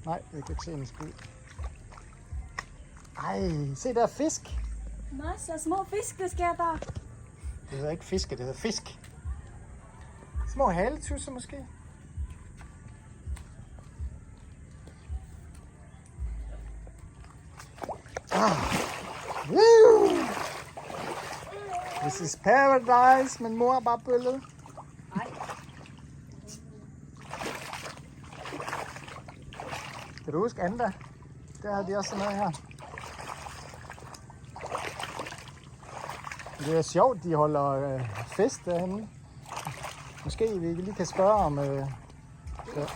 Nej, jeg kan ikke se en skid. Ej, se der fisk. Masser af små fisk, der sker der. Det hedder ikke fiske, det hedder fisk. Små haletusser måske. Woo! This is paradise, men mor er bare bøllet. Nej. Kan du huske Anda? Der havde de også sådan noget her. Det er sjovt, de holder fest derhenne. Måske vi lige kan spørge om... Det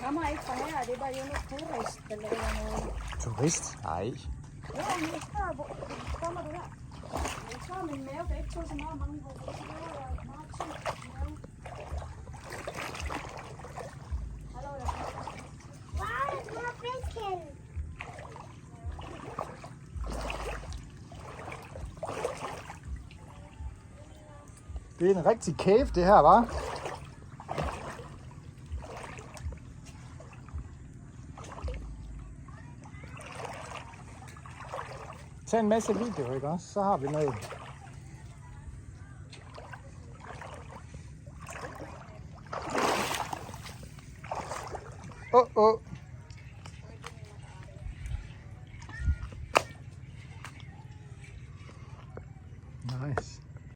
kommer ikke fra her, det er bare jo noget turist, der laver noget. Turist? Nej. Ja, men jeg spørger, hvor kommer du her? Jeg tror, min mave kan ikke tåle så meget mange hvor det er meget tykt mave. Hallo, Wow, der kommer fisken. Det er en rigtig cave, det her, hva'? Tag en masse video, ikke også? Så har vi noget. Åh.